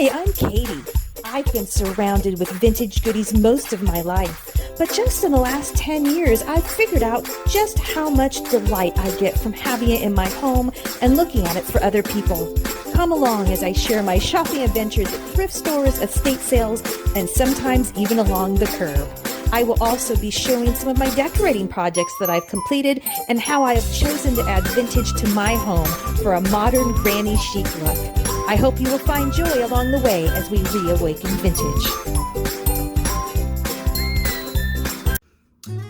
Hi, I'm Katie. I've been surrounded with vintage goodies most of my life, but just in the last 10 years, I've figured out just how much delight I get from having it in my home and looking at it for other people. Come along as I share my shopping adventures at thrift stores, estate sales, and sometimes even along the curb. I will also be showing some of my decorating projects that I've completed and how I have chosen to add vintage to my home for a modern granny chic look. I hope you will find joy along the way as we reawaken vintage.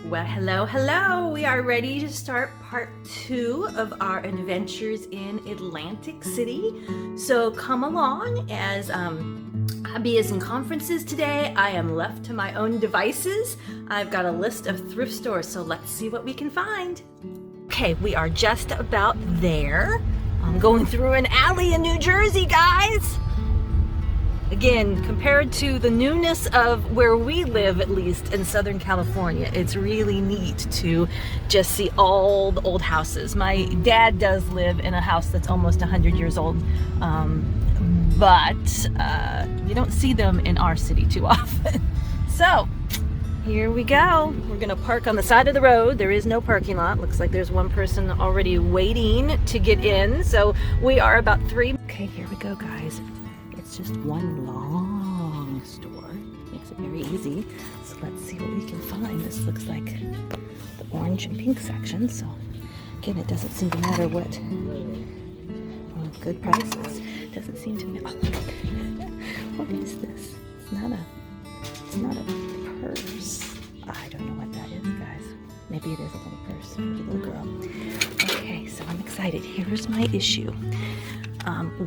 Well, hello. We are ready to start part 2 of our adventures in Atlantic City. So come along as Abby is in conferences today. I am left to my own devices. I've got a list of thrift stores, so let's see what we can find. Okay, we are just about there. I'm going through an alley in New Jersey, guys. Again, compared to the newness of where we live, at least in Southern California, it's really neat to just see all the old houses. My dad does live in a house that's almost 100 years old, but you don't see them in our city too often. So here we go. We're gonna park on the side of the road. There is no parking lot. Looks like there's one person already waiting to get in. So we are about 3. Okay, here we go, guys. It's just one long store. Makes it very easy. So let's see what we can find. This looks like the orange and pink section. So again, it doesn't seem to matter what. Good prices. Doesn't seem to matter. What is this? It's not a purse. I don't know what that is, guys. Maybe it is a little purse for the little girl. Okay, so I'm excited. Here's my issue.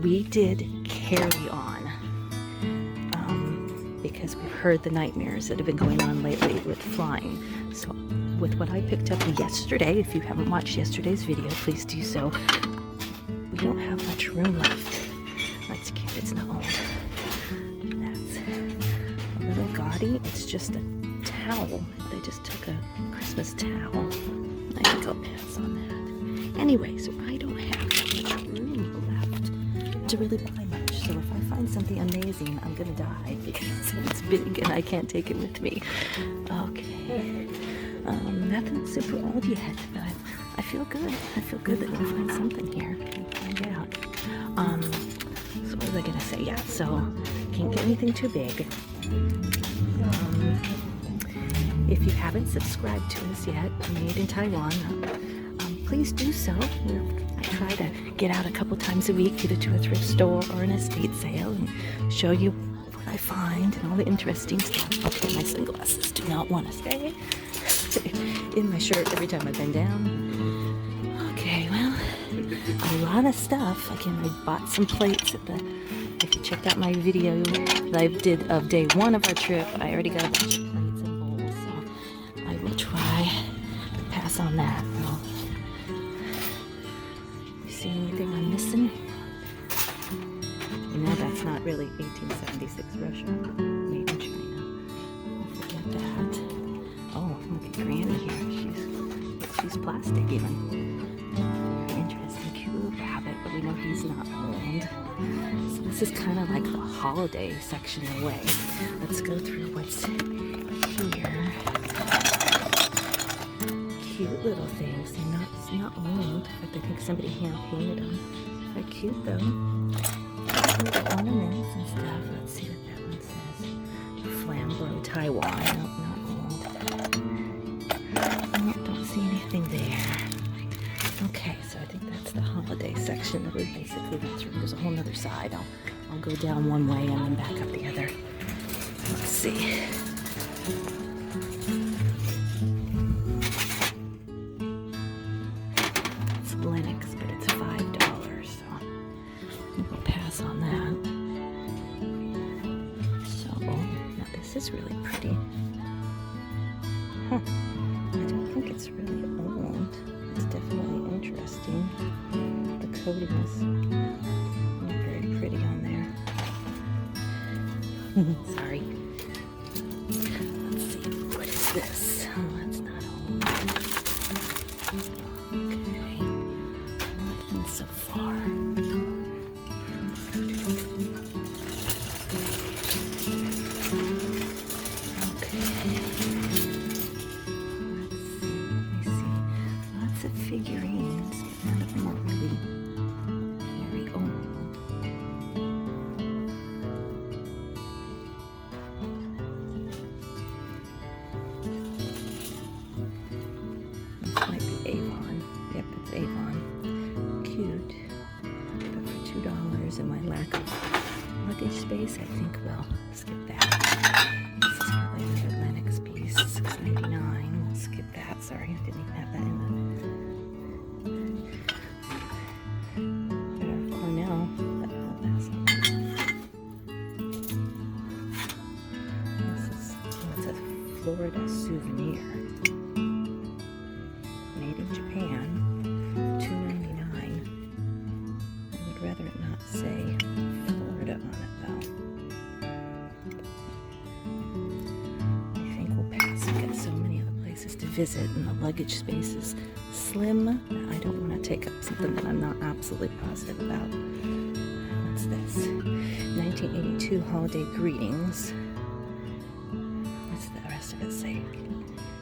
We did carry on because we've heard the nightmares that have been going on lately with flying. So with what I picked up yesterday, if you haven't watched yesterday's video, please do so. We don't have much room left. That's cute. It's not old. That's a little gaudy. It's just a towel. They just took a Christmas towel. I think I'll pass on that. Anyway, so I don't have much room left to really buy much. So if I find something amazing, I'm gonna die because it's big and I can't take it with me. Okay. Nothing super old yet, but I feel good. I feel good that we'll find something here. We'll find out. So what was I gonna say? Yeah, so can't get anything too big. If you haven't subscribed to us yet, Made in Taiwan, please do so. I try to get out a couple times a week, either to a thrift store or an estate sale, and show you what I find and all the interesting stuff. Okay, my sunglasses do not want to stay in my shirt every time I bend down. Okay, well, a lot of stuff. Again, I bought some plates at the, if you checked out my video that I did of day 1 of our trip, I already got a bunch of plates and bowls, so I will try to pass on that. You see anything I'm missing? You know that's not really 1876 Russia, made in China. Forget that. Oh, look at Granny here. She's plastic even. Very interesting, cute little rabbit, but we know he's not old. So this is kind of like the holiday section away. Let's go through what's here. Cute little things. They're not old. In fact, I think somebody hand painted them. They're cute though. Little ornaments and stuff. Let's see what that one says. Flambeau Taiwan. Nope, not old. Nope, don't see anything there. Okay, so I think that's the holiday section that we basically went through. There's a whole other side. I'll go down one way and then back up the other. Let's see. It's Linux, but it's $5, so we'll pass on that. So, now this is really pretty. Huh. I don't think it's really old. It's definitely interesting. The coating is not very pretty on there. Sorry. Let's see. What is this? Oh, that's not old. Okay. Nothing so far. vase, I think we'll skip that. This is probably another Lennox piece, $6.99. We'll skip that. Sorry, I didn't even have that in the Cornell. It's a Florida souvenir. Made in Japan. $2.99. I would rather it not say Florida on it though. I think we'll pass. We get so many other places to visit and the luggage space is slim. I don't want to take up something that I'm not absolutely positive about. What's this? 1982 holiday greetings. What's the rest of it say?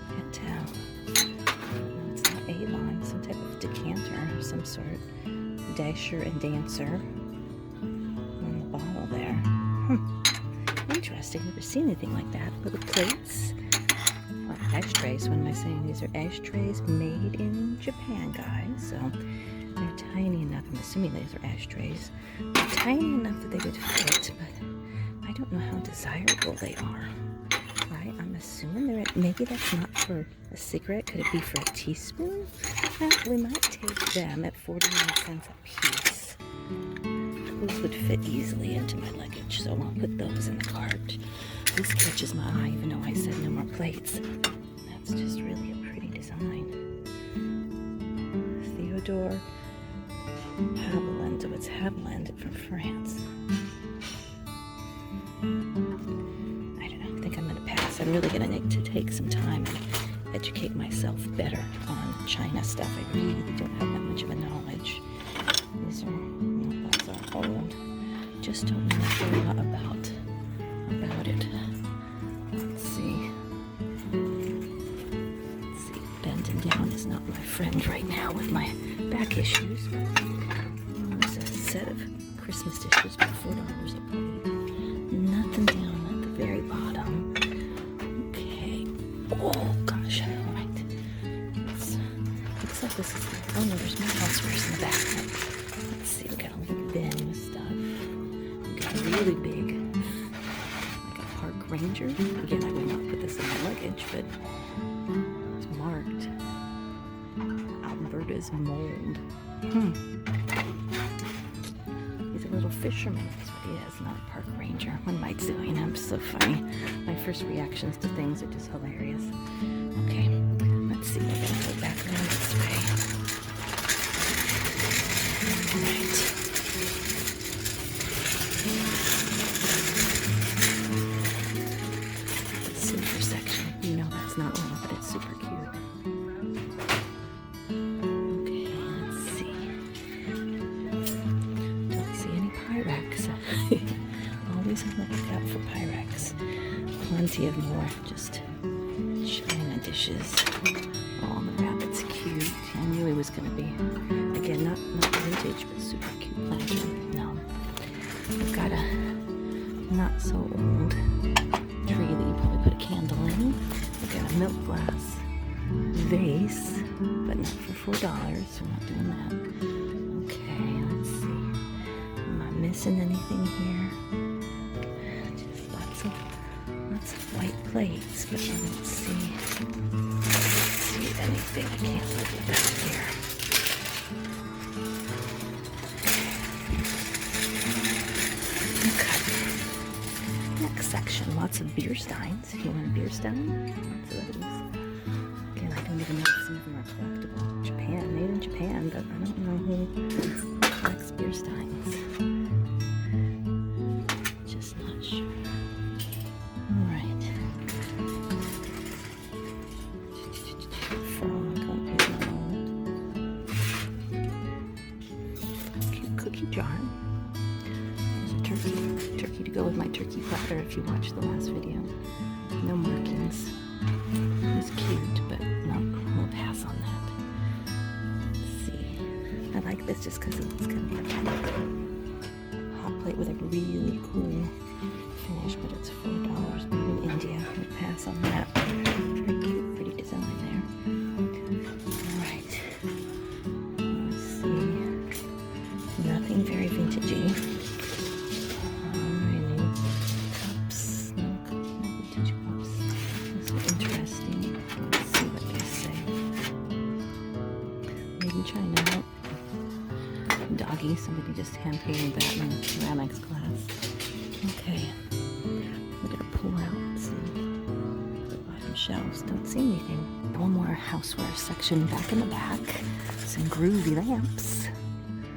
Can't tell. No, it's not A-line, some type of decanter of some sort. Dasher and Dancer on the bottle there. Interesting. Never seen anything like that. Little plates. Oh, ashtrays. What am I saying? These are ashtrays made in Japan, guys. So they're tiny enough. I'm assuming these are ashtrays. They're tiny enough that they would fit, but I don't know how desirable they are. Right? I'm assuming they're maybe that's not for a cigarette. Could it be for a teaspoon? Well, we might take them at 49 cents a piece. Those would fit easily into my luggage, so I'll put those in the cart. This catches my eye, even though I said no more plates. That's just really a pretty design. Theodore Haviland. Oh, it's Haviland from France. I don't know. I think I'm going to pass. I'm really going to need to take some time and educate myself better on China stuff. I really don't have that much of a knowledge. These are, well, those are old. Just don't know a whole lot about it. Let's see. Bending down is not my friend right now with my back issues. There's a set of Christmas dishes for $4 a plate. Nothing down at the very bottom. Okay. Oh gosh. All right. Looks like this is. Oh no, there's more housewares in the back. Let's see. We got a little bin with stuff. We got a really big, like a park ranger. Again, I would not put this in my luggage, but it's marked Alberta's mold. He's a little fisherman. That's what he is, not a park ranger. What am I doing? I'm so funny. My first reactions to things are just hilarious. Okay, let's see. We're gonna go back around this way. All right. The silver section. You know that's not real, but it's super cute. Okay, let's see. Don't see any Pyrex. Always on the lookout for Pyrex. Plenty of more just China dishes. Oh, the rabbit's cute. I knew he was going to be, again, not vintage, but super cute lantern. No. We've got a not so old tree that you probably put a candle in. We've got a milk glass vase, but not for $4, so we're not doing that. Okay, let's see. Am I missing anything here? Just lots of white plates, but I don't see anything. I can't look at that here. Okay. Next section, lots of beer steins. If you want a beer stein, lots of those. Again, I don't even know if some of them are collectible. Japan, made in Japan, but I don't know who collects beer steins. Just not sure. Alright. Cute cookie jar. There's a turkey to go with my turkey platter if you watched the last video. No markings. It's cute, but no, we'll pass on that. Let's see. I like this just because it's kind of like a hot plate with a really cool finish, but it's $4 made in India. We'll pass on that. Very cute, pretty design there. Alright. Let's see. Nothing very vintagey. Alrighty. doggy. Somebody just hand painted that in a ceramics glass. Okay, we're gonna pull out the bottom shelves. Don't see anything. One more houseware section back in the back. Some groovy lamps.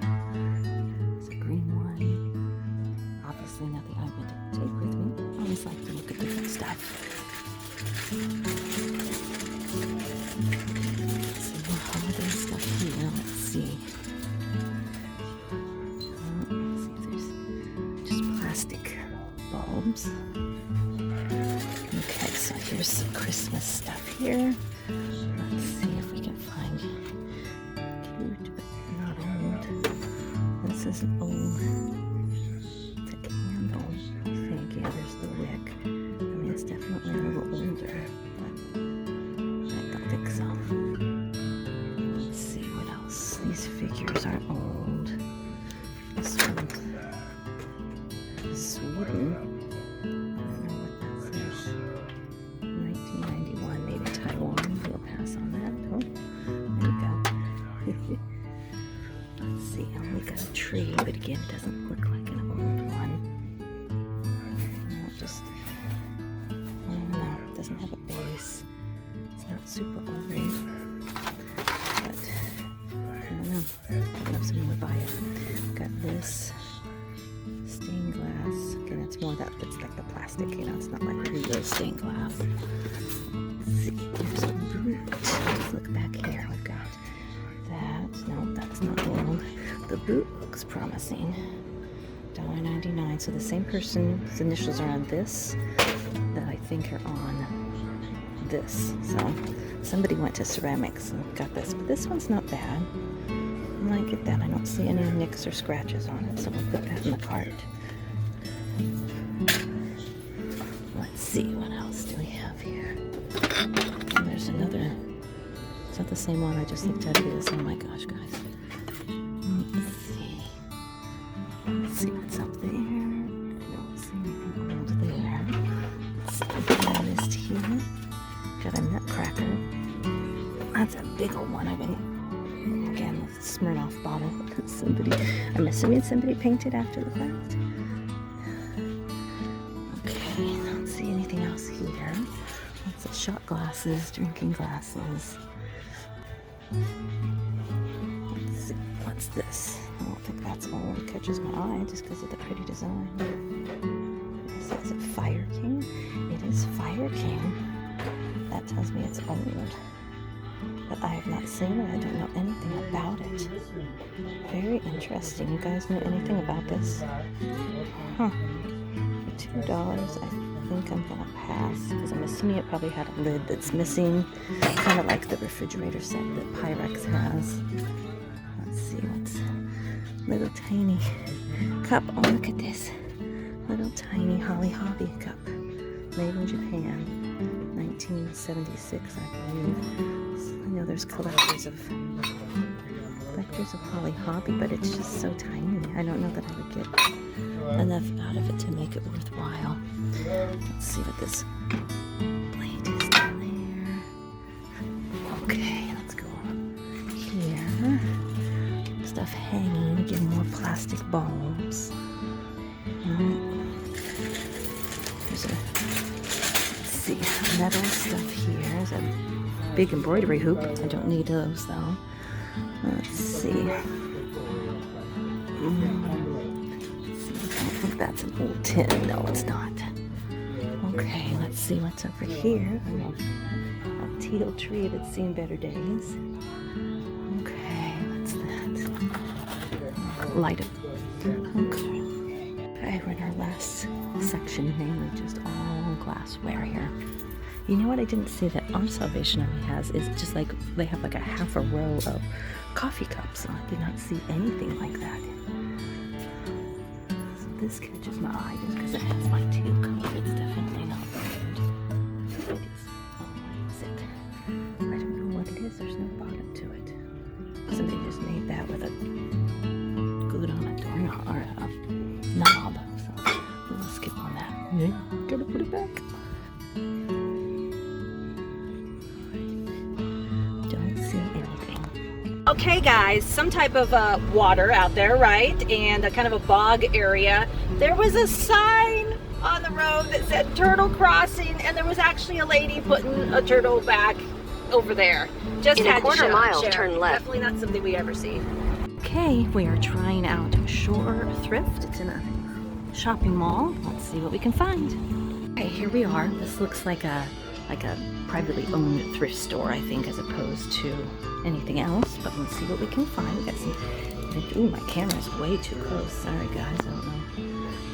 There's a green one. Obviously nothing I would take with me. I always like to look at different stuff. Some more holiday stuff here. Let's see. There's just plastic bulbs. Okay, so here's some Christmas stuff here. Let's see if we can find cute but not old. This is an old. It's a candle, I think. Yeah, there's the wick. I mean, it's definitely a little older, but I don't think so. Let's see what else. These figures aren't old. This one is Sweden. I don't know what that says. 1991, made in Taiwan. We'll pass on that. Oh, there you go. Let's see. Oh, we got a tree, but again, it doesn't look like an old one. No, just, I don't know. It doesn't have a base. It's not super old, but I don't know. I don't know if someone would buy it. Got this stained glass. Again, it's more that it's like the plastic, you know, it's not like real stained glass. Let's see, there's a boot. Let's look back here. We've got that. No, that's not old. The boot looks promising. $1.99. So the same person's initials are on this that I think are on this. So somebody went to ceramics and got this, but this one's not bad. I might get that. I don't see any nicks or scratches on it, so we'll put that in the cart. Let's see, what else do we have here? And there's another. Is that the same one I just looked at? It is. Oh my gosh, guys. Let's see. Let's see what's up there. I don't see anything old there. Let's see what I missed here. Got a nutcracker. That's a big old one. Again, the Smirnoff bottle. I'm assuming somebody painted after the fact. Okay, I don't see anything else here. Lots of shot glasses, drinking glasses. Let's see, what's this? I don't think that's old. It catches my eye just because of the pretty design. Is it Fire King? It is Fire King. That tells me it's old. But I have not seen it. I don't know anything about it. Very interesting. You guys know anything about this? Huh. For $2, I think I'm gonna pass because I'm assuming it probably had a lid that's missing, kind of like the refrigerator set that Pyrex has. Let's see what's little tiny cup. Oh, look at this little tiny Holly Hobby cup, made in Japan, 1976, I believe. I know there's collectors of Holly Hobby, but it's just so tiny. I don't know that I would get enough out of it to make it worthwhile. Let's see what this plate is down there. Okay, let's go here. Stuff hanging, again, more plastic bulbs. There's let's see, metal stuff here. There's a big embroidery hoop. I don't need those though. Let's see. I don't think that's an old tin. No, it's not. Okay, let's see what's over here. A teal tree that's seen better days. Okay, what's that? Light it. Okay. Okay, we're in our last section, mainly just all glassware here. You know what I didn't see that our Salvation Army has is just like they have like a half a row of coffee cups. I did not see anything like that. So this catches my eye just because it has my teal color. It's definitely not weird. It is. Oh, what is it? I don't know what it is. There's no bottom to it. Somebody just made that with a glued on a doorknob or a knob. So we'll skip on that. Yeah, gotta put it back. Don't see anything. Okay guys, some type of water out there, right? And a kind of a bog area. There was a sign on the road that said turtle crossing, and there was actually a lady putting a turtle back over there. Just in had a quarter to mile, share. turn left. Definitely not something we ever see. Okay, we are trying out Shore Thrift. It's in a shopping mall. Let's see what we can find. Okay, here we are. This looks like a privately owned thrift store, I think, as opposed to anything else. But let's see what we can find. We got some. Ooh, my camera's way too close. Sorry, guys. I don't know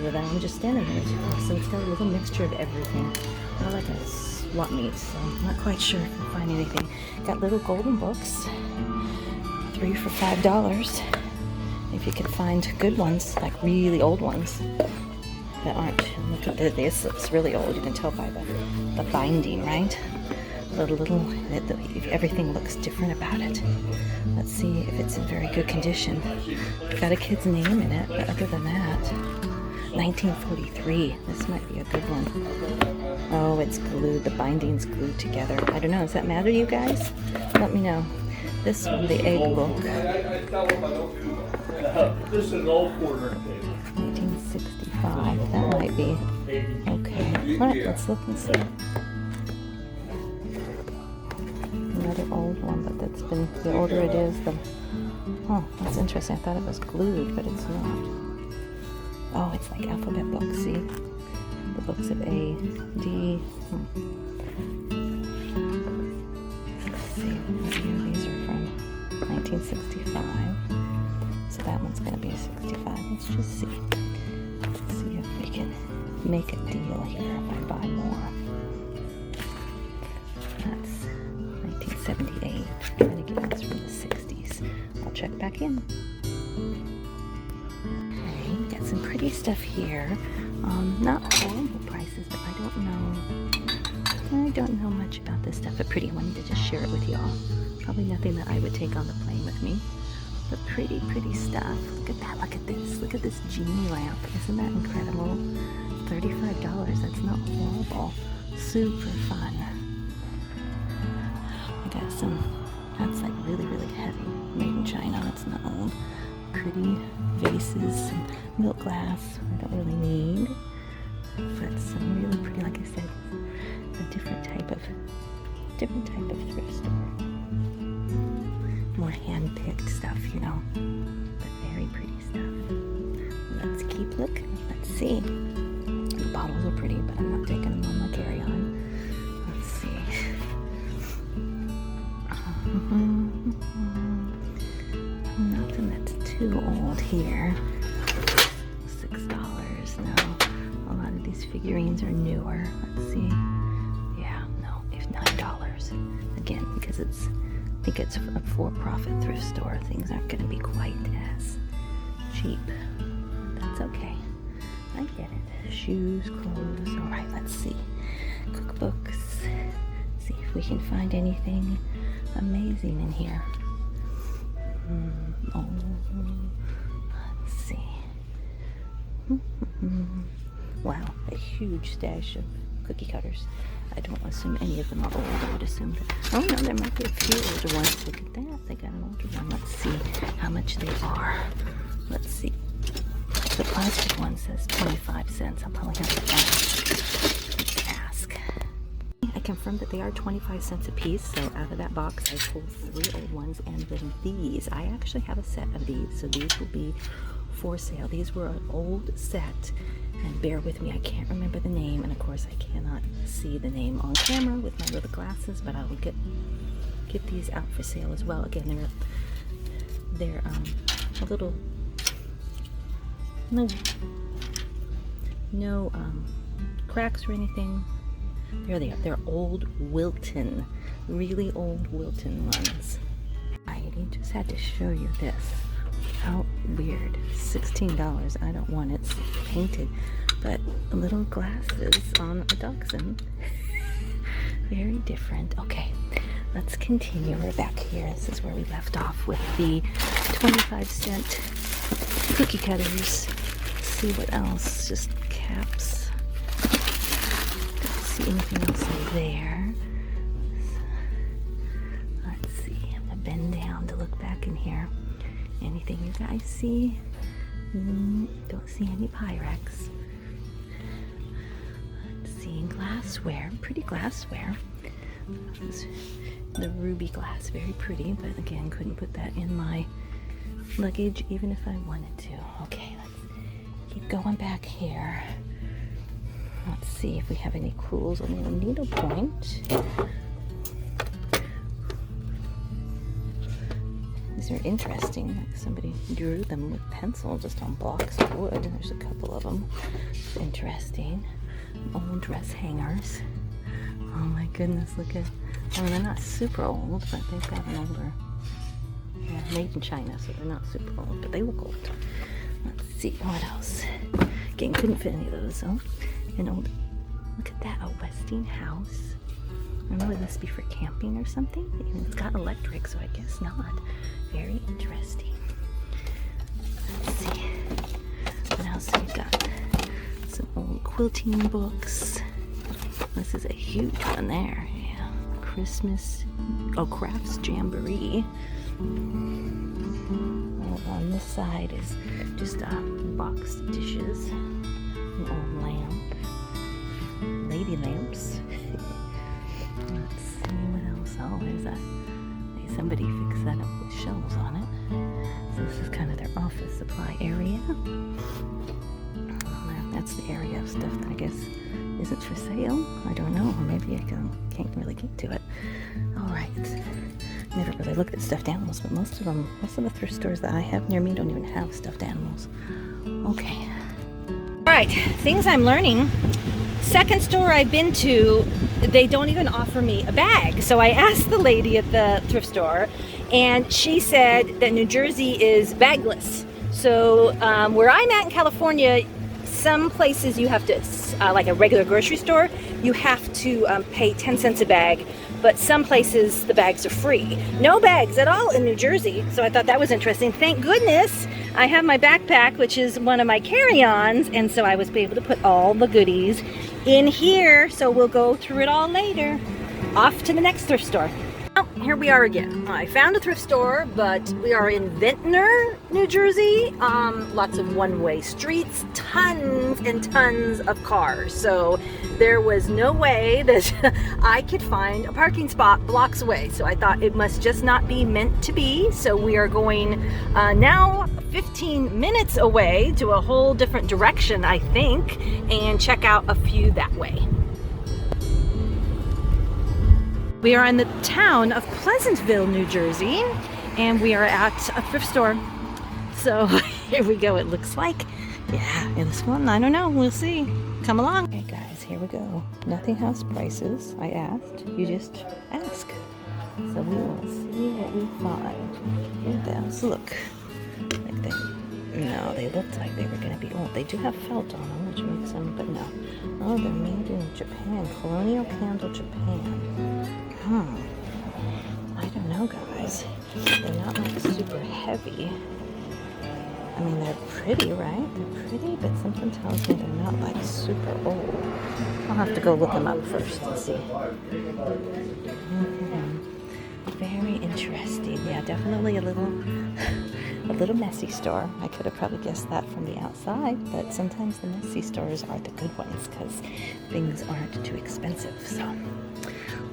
whether I'm just standing here too close. So it's got a little mixture of everything. Not like a swap meet, so I'm not quite sure if we'll find anything. Got little golden books, 3 for $5. If you can find good ones, like really old ones that aren't. Look at this; it's really old. You can tell by the binding, right? Everything looks different about it. Let's see if it's in very good condition. Got a kid's name in it, but other than that, 1943. This might be a good one. Oh, it's glued. The binding's glued together. I don't know. Does that matter to you guys? Let me know. This one, the egg book. This is an old quarter. 1965. That might be okay. All right, let's look and see. Another old one, but that's been, the older it is, the, oh, that's interesting. I thought it was glued, but it's not. Oh, it's like alphabet books, see? The books of A, D. Let's see, what year these are from. 1965. So that one's going to be a 65. Let's just see. Let's see if we can make a deal here if I buy more. That's 1978. Trying to get this from the 60s. I'll check back in. Okay, got some pretty stuff here. Not horrible prices, but I don't know much about this stuff, but pretty. I wanted to just share it with y'all. Probably nothing that I would take on the plane with me, but pretty stuff. Look at that. Look at this. Look at this genie lamp. Isn't that incredible? $35. That's not horrible. Super fun. I got some. That's like really heavy. Made in China. That's not old. Pretty vases, some milk glass. I don't really need, but some really pretty. Like I said, a different type of thrift store. More hand-picked stuff, you know, but very pretty stuff. Let's keep looking. Let's see. The bottles are pretty, but I'm not taking them on my carry-on. Let's see. Nothing that's too old here. $6 now. A lot of these figurines are newer. Let's see. Yeah, no, if $9. Again, because I think it's a for-profit thrift store. Things aren't going to be quite as cheap. That's okay. I get it. Shoes, clothes. All right, let's see. Cookbooks. See if we can find anything amazing in here. Oh, let's see. Wow, a huge stash of cookie cutters. I don't assume any of them are old. I would assume that. Oh no, there might be a few older ones. Look at that. They got an older one. Let's see how much they are. Let's see. The plastic one says 25 cents. I'll probably have to ask. I confirmed that they are 25 cents a piece. So out of that box, I pulled 3 old ones, and then these. I actually have a set of these, so these will be for sale. These were an old set. And bear with me, I can't remember the name, and of course I cannot see the name on camera with my little glasses, but I will get these out for sale as well. Again, they're a little no cracks or anything. There they are. They're old Wilton, really old Wilton ones. I just had to show you this. How weird. $16. I don't want it painted, but little glasses on a dachshund. Very different. Okay, let's continue. We're back here. This is where we left off with the 25-cent cookie cutters. Let's see what else. Just caps. Don't see anything else in there. Let's see. I'm gonna bend down to look back anything you guys see? Don't see any Pyrex. Seeing glassware, pretty glassware. The ruby glass, very pretty, but again, couldn't put that in my luggage even if I wanted to. Okay, let's keep going back here. Let's see if we have any crewels on the needlepoint. These are interesting. Like somebody drew them with pencil just on blocks of wood. There's a couple of them. Interesting. Old dress hangers. Oh my goodness, look at, I mean, they're not super old, but they've got an older, yeah, made in China, so they're not super old, but they look old. Let's see, what else? Again, couldn't fit any of those, though. An old, look at that, a Westinghouse. I don't know, would this be for camping or something? And it's got electric, so I guess not. Very interesting. Let's see, what else we got? Some old quilting books. This is a huge one there. Yeah. Christmas, crafts jamboree. On this side is just boxed dishes, an old lamp, lady lamps. Let's see what else. Oh, there's a, somebody fixed that up with shelves on it. So this is kind of their office supply area. That's the area of stuff that I guess isn't for sale. I don't know. Or maybe I can't really get to it. All right. Never really looked at stuffed animals, but most of the thrift stores that I have near me don't even have stuffed animals. Okay. All right. Things I'm learning. Second store I've been to, they don't even offer me a bag. So I asked the lady at the thrift store, and she said that New Jersey is bagless. So where I'm at in California, some places you have to, like a regular grocery store, you have to pay 10 cents a bag, but some places the bags are free. No bags at all in New Jersey, so I thought that was interesting. Thank goodness I have my backpack, which is one of my carry-ons, and so I was able to put all the goodies in here, so we'll go through it all later. Off to the next thrift store. Well, here we are again. I found a thrift store, but we are in Ventnor, New Jersey. Lots of one-way streets, tons and tons of cars. So there was no way that I could find a parking spot blocks away. So I thought it must just not be meant to be. So we are going now 15 minutes away to a whole different direction, I think, and check out a few that way. We are in the town of Pleasantville, New Jersey, and we are at a thrift store. So here we go, it looks like. Yeah, and this one, I don't know, we'll see. Come along. Okay guys, here we go. Nothing has prices, I asked. You just ask. So we will see what we find. Here those look. Like they looked like they were going to be old. They do have felt on them, which makes them, but no. Oh, they're made in Japan. Colonial Candle, Japan. I don't know, guys. They're not like super heavy. I mean, they're pretty, right? They're pretty, but something tells me they're not like super old. I'll have to go look them up first and see. Very interesting. Yeah, definitely a little messy store. I could have probably guessed that from the outside, but sometimes the messy stores are the good ones because things aren't too expensive. So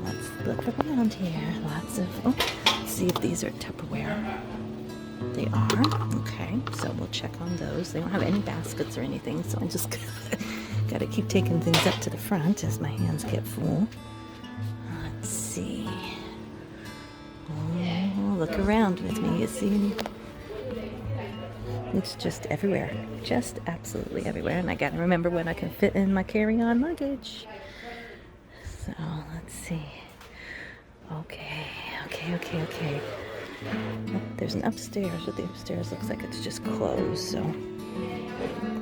let's look around here. Lots of, let's see if these are Tupperware. They are. Okay, so we'll check on those. They don't have any baskets or anything, so I just got to keep taking things up to the front as my hands get full. Let's see. Oh, look around with me. You see? It's just everywhere. Just absolutely everywhere. And I got to remember when I can fit in my carry-on luggage. So, let's see. Okay. Oh, there's an upstairs, but the upstairs looks like it's just closed, so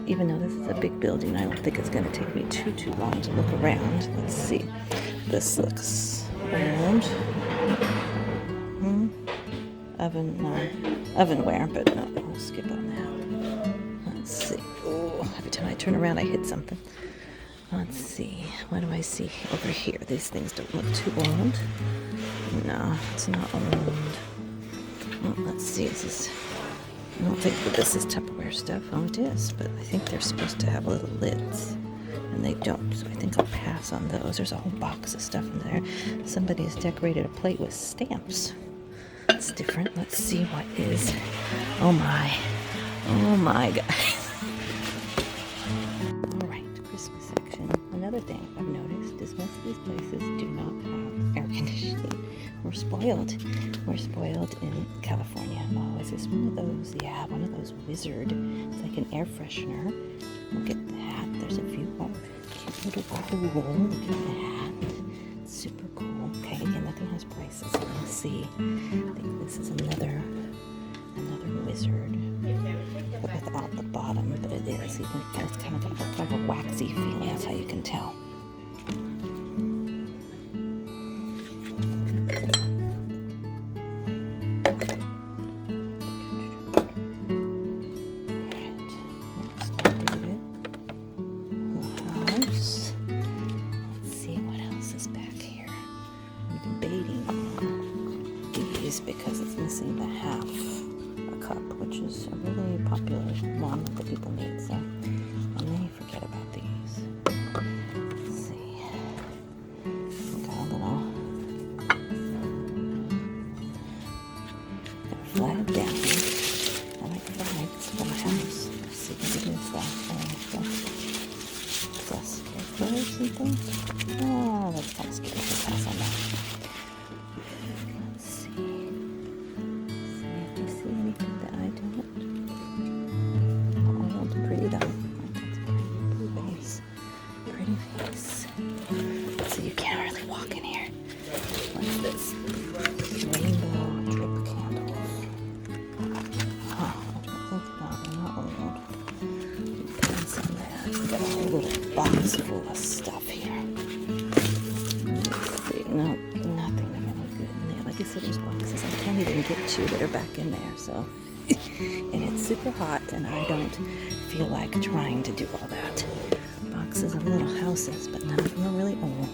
even though this is a big building, I don't think it's going to take me too long to look around. Let's see. This looks old. Ovenware, but no, we'll skip on that. Let's see. Oh, every time I turn around, I hit something. Let's see. What do I see over here? These things don't look too old. No, it's not old. Well, let's see. Is this I don't think that this is Tupperware stuff. Oh, it is, but I think they're supposed to have little lids, and they don't, so I think I'll pass on those. There's a whole box of stuff in there. Somebody has decorated a plate with stamps. It's different. Let's see what is. Oh my God. All right, Christmas section. Another thing I've noticed is most of these places do not have air conditioning. We're spoiled. We're spoiled in California. Oh, is this one of those? Yeah, one of those Wizard. It's like an air freshener. Look at that. There's a few more cute little cool. Look at that. It's super cool. Okay, again, nothing has prices. Let's see. I think this is another Wizard. Without the bottom, but it is. It's kind of got like a waxy feeling. That's how you can tell. Because it's missing the half a cup, which is a really popular one that people need, so I may forget about these. Let's see. Got a little flag down. I like flags for my house. Let's see what it is though. Is that scarecrow or something? Oh, that's kind of scary. I'll pass on that. Box full of stuff here. Let's see. No, nothing really good in there. Like I said, there's boxes I can't even get to that are back in there. So, and it's super hot, and I don't feel like trying to do all that. Boxes of little houses, but none of them are really old.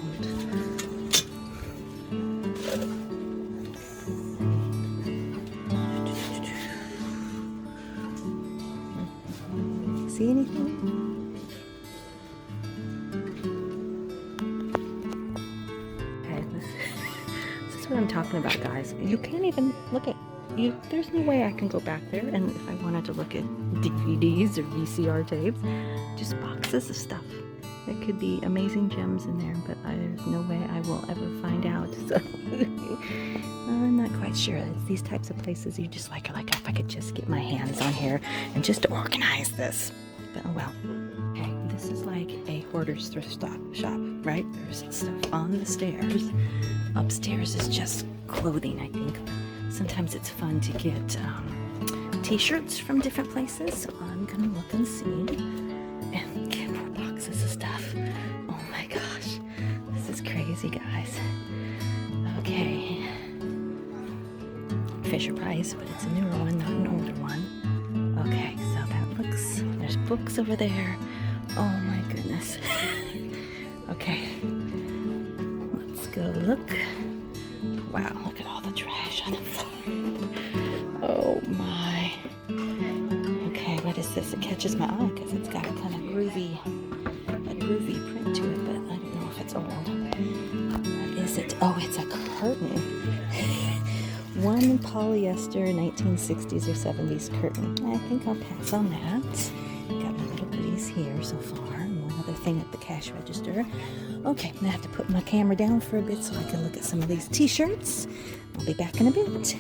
See anything? What I'm talking about, guys. You can't even look at you. There's no way I can go back there, and if I wanted to look at DVDs or VCR tapes, just boxes of stuff. There could be amazing gems in there, but there's no way I will ever find out. So I'm not quite sure. It's these types of places you just like if I could just get my hands on here and just organize this. But oh well. Okay, this is like a hoarder's thrift shop, right? There's stuff on the stairs. Upstairs is just clothing, I think. Sometimes it's fun to get t-shirts from different places, so I'm gonna look and see and get more boxes of stuff. Oh my gosh, this is crazy, guys. Okay, Fisher Price, but it's a newer one, not an older one. Okay, so that looks, there's books over there. Oh my goodness. Okay. Go look. Wow, look at all the trash on the floor. Oh my. Okay, what is this? It catches my eye because it's got a kind of groovy print to it, but I don't know if it's old. What is it? Oh, it's a curtain. One polyester 1960s or 70s curtain. I think I'll pass on that. Got my little goodies here so far. One other thing at the cash register. Okay, I'm gonna have to put my camera down for a bit so I can look at some of these t-shirts. I'll be back in a bit.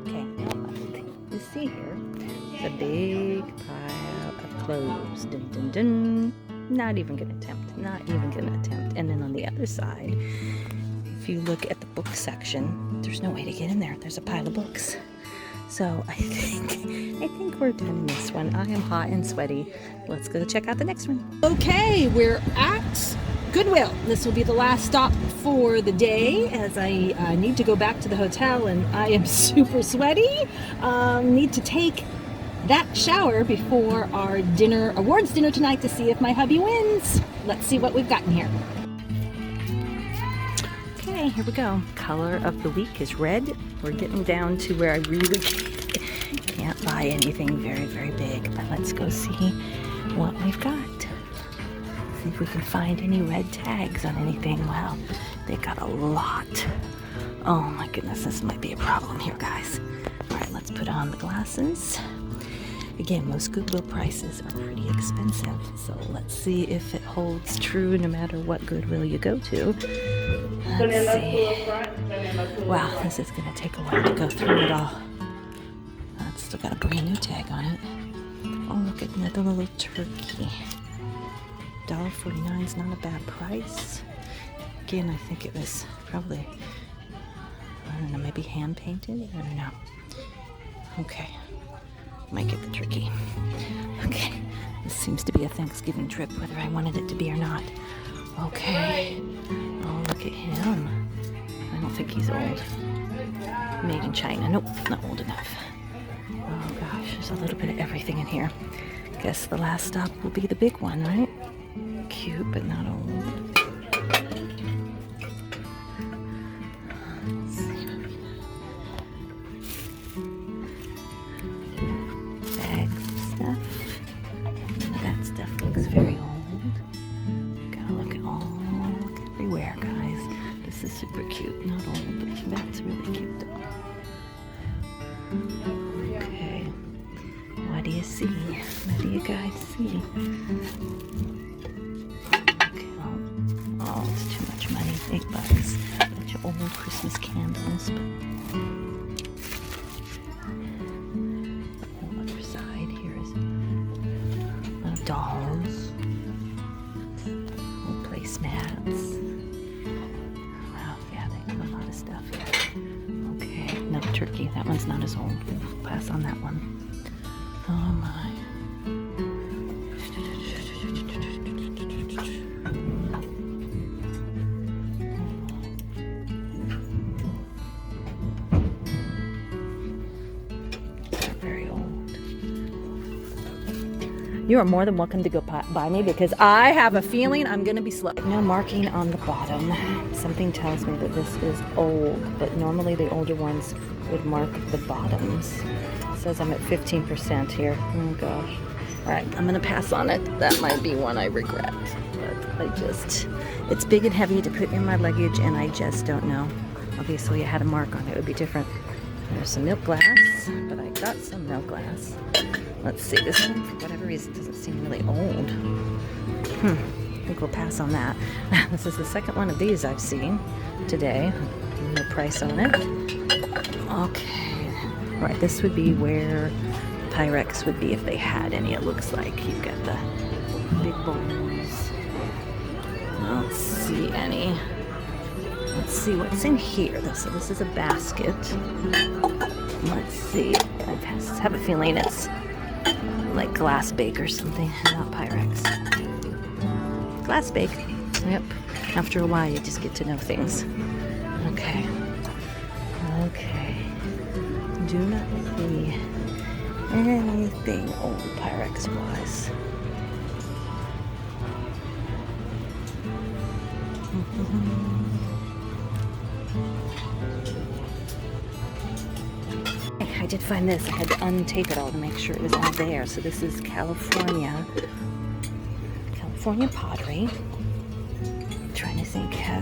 Okay, now you see here, it's a big pile of clothes. Dun, dun, dun. Not even gonna attempt. And then on the other side, if you look at the book section, there's no way to get in there. There's a pile of books. So I think we're done in this one. I am hot and sweaty. Let's go check out the next one. Okay, we're at Goodwill. This will be the last stop for the day as I need to go back to the hotel and I am super sweaty. Need to take that shower before our awards dinner tonight to see if my hubby wins. Let's see what we've got in here. Okay, here we go. Color of the week is red. We're getting down to where I really can't buy anything very, very big, but let's go see what we've got. See if we can find any red tags on anything. Wow, they got a lot. Oh my goodness, this might be a problem here, guys. All right, let's put on the glasses. Again, most Goodwill prices are pretty expensive, so let's see if it holds true no matter what Goodwill you go to. Let's see. Wow, this is going to take a while to go through it all. It's still got a brand new tag on it. Oh, look at another little turkey. $1.49 is not a bad price. Again, I think it was probably, I don't know, maybe hand painted? I don't know. Okay. Might get the turkey. Okay. This seems to be a Thanksgiving trip, whether I wanted it to be or not. Okay. Oh, look at him. I don't think he's old. Made in China. Nope, not old enough. Oh gosh, there's a little bit of everything in here. Guess the last stop will be the big one, right? Cute, but not old. Let's see. Bags of stuff. That stuff looks very old. Gotta look at look everywhere, guys. This is super cute. Not old, but that's really cute though. Okay. What do you see? What do you guys see? Okay, oh, it's too much money. $8. Bunch of old Christmas candles. But the whole other side here is dolls. Old placemats. Wow, yeah, they have a lot of stuff here. Okay, another turkey. That one's not as old. We'll pass on that one. Oh my. They're very old. You are more than welcome to go buy me because I have a feeling I'm going to be slow. No marking on the bottom. Something tells me that this is old, but normally the older ones would mark the bottoms. It says I'm at 15% here. Oh gosh. All right, I'm gonna pass on it. That might be one I regret, but it's big and heavy to put in my luggage and I just don't know. Obviously, I had a mark on it, it would be different. There's some milk glass, but I got some milk glass. Let's see, this one, for whatever reason, doesn't seem really old. I think we'll pass on that. This is the second one of these I've seen today. No price on it. Okay. All right, this would be where Pyrex would be if they had any, it looks like. You've got the big bowls. I don't see any. Let's see what's in here. So this is a basket. Let's see. I have a feeling it's like glass bake or something, not Pyrex. Glass bake. Yep. After a while, you just get to know things. Okay. Okay. Do not see anything old Pyrex-wise. I did find this. I had to untape it all to make sure it was all there. So this is California Pottery. I'm trying to think, I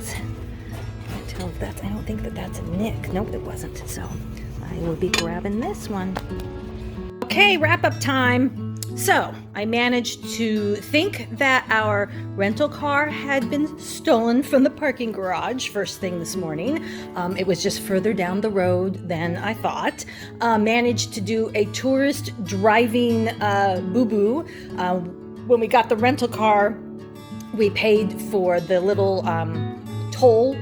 don't think that's a nick. Nope, it wasn't. So I will be grabbing this one. Okay, wrap up time. So I managed to think that our rental car had been stolen from the parking garage first thing this morning. It was just further down the road than I thought. Managed to do a tourist driving boo-boo. When we got the rental car, we paid for the little toll,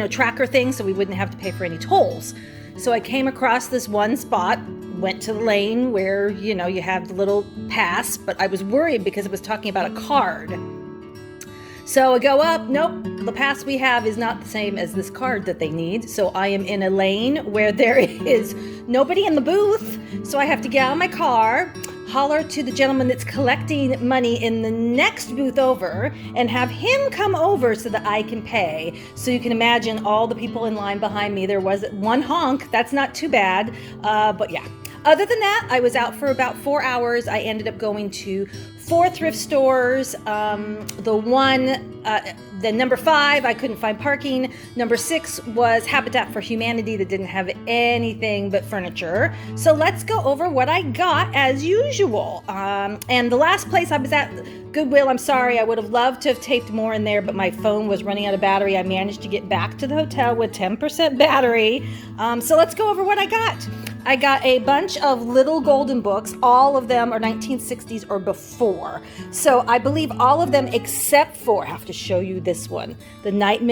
tracker thing, so we wouldn't have to pay for any tolls. So I came across this one spot, went to the lane where, you have the little pass, but I was worried because it was talking about a card. So I go up, nope, the pass we have is not the same as this card that they need. So I am in a lane where there is nobody in the booth. So I have to get out of my car, holler to the gentleman that's collecting money in the next booth over and have him come over so that I can pay. So you can imagine all the people in line behind me. There was one honk. That's not too bad. But yeah. Other than that, I was out for about 4 hours. I ended up going to 4 thrift stores. The number 5, I couldn't find parking. Number 6 was Habitat for Humanity that didn't have anything but furniture. So let's go over what I got as usual. And the last place I was at, Goodwill, I'm sorry, I would have loved to have taped more in there, but my phone was running out of battery. I managed to get back to the hotel with 10% battery. So let's go over what I got. I got a bunch of little golden books. All of them are 1960s or before. So I believe all of them except for, I have to show you this one, The Night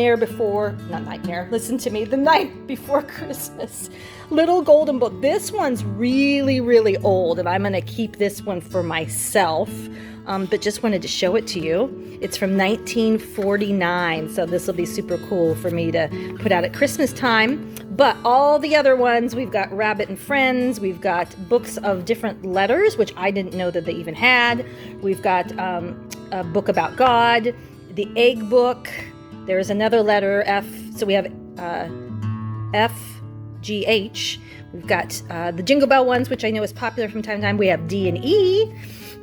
Before Christmas. Little golden book. This one's really, really old, and I'm going to keep this one for myself. But just wanted to show it to you. It's from 1949, so this will be super cool for me to put out at Christmas time. But all the other ones, we've got Rabbit and Friends, we've got books of different letters, which I didn't know that they even had. We've got a book about God, the Egg Book. There's another letter, F, so we have F, G, H. We've got the Jingle Bell ones, which I know is popular from time to time. We have D and E.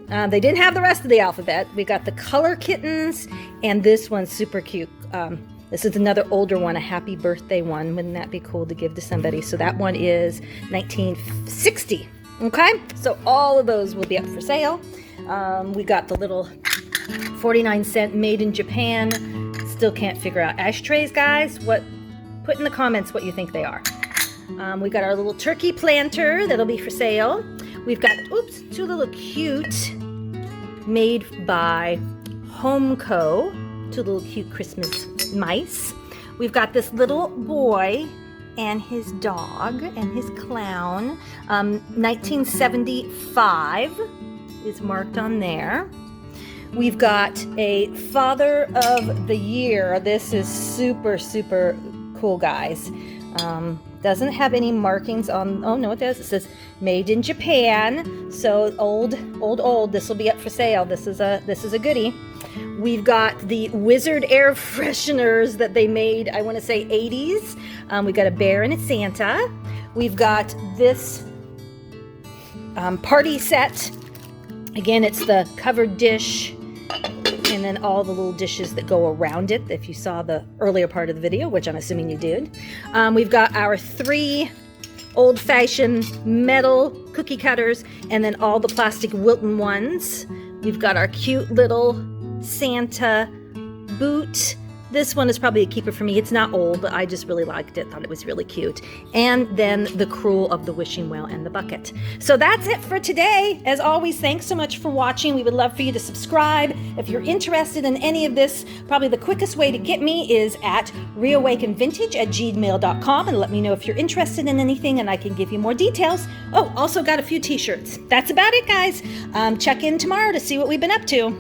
They didn't have the rest of the alphabet. We got the Color Kittens, and this one's super cute. This is another older one, a happy birthday one. Wouldn't that be cool to give to somebody? So that one is 1960. Okay, so all of those will be up for sale. We got the little 49-cent made in Japan. Still can't figure out ashtrays, guys. Put in the comments what you think they are. We got our little turkey planter that'll be for sale. We've got, 2 little cute, made by Homeco, 2 little cute Christmas mice. We've got this little boy and his dog and his clown. 1975 is marked on there. We've got a Father of the Year. This is super, super cool, guys. Doesn't have any markings on, oh no it does, it says made in Japan, so old. This will be up for sale. This is a goodie. We've got the Wizard air fresheners that they made, I want to say 80s. We got a bear and a Santa. We've got this party set. Again, it's the covered dish and then all the little dishes that go around it, if you saw the earlier part of the video, which I'm assuming you did. We've got our 3 old-fashioned metal cookie cutters, and then all the plastic Wilton ones. We've got our cute little Santa boot. This one is probably a keeper for me. It's not old, but I just really liked it, thought it was really cute. And then the Cruel of the Wishing Well and the bucket. So that's it for today. As always, thanks so much for watching. We would love for you to subscribe. If you're interested in any of this, probably the quickest way to get me is at reawakenvintage@gmail.com, and let me know if you're interested in anything and I can give you more details. Oh, also got a few t-shirts. That's about it, guys. Check in tomorrow to see what we've been up to.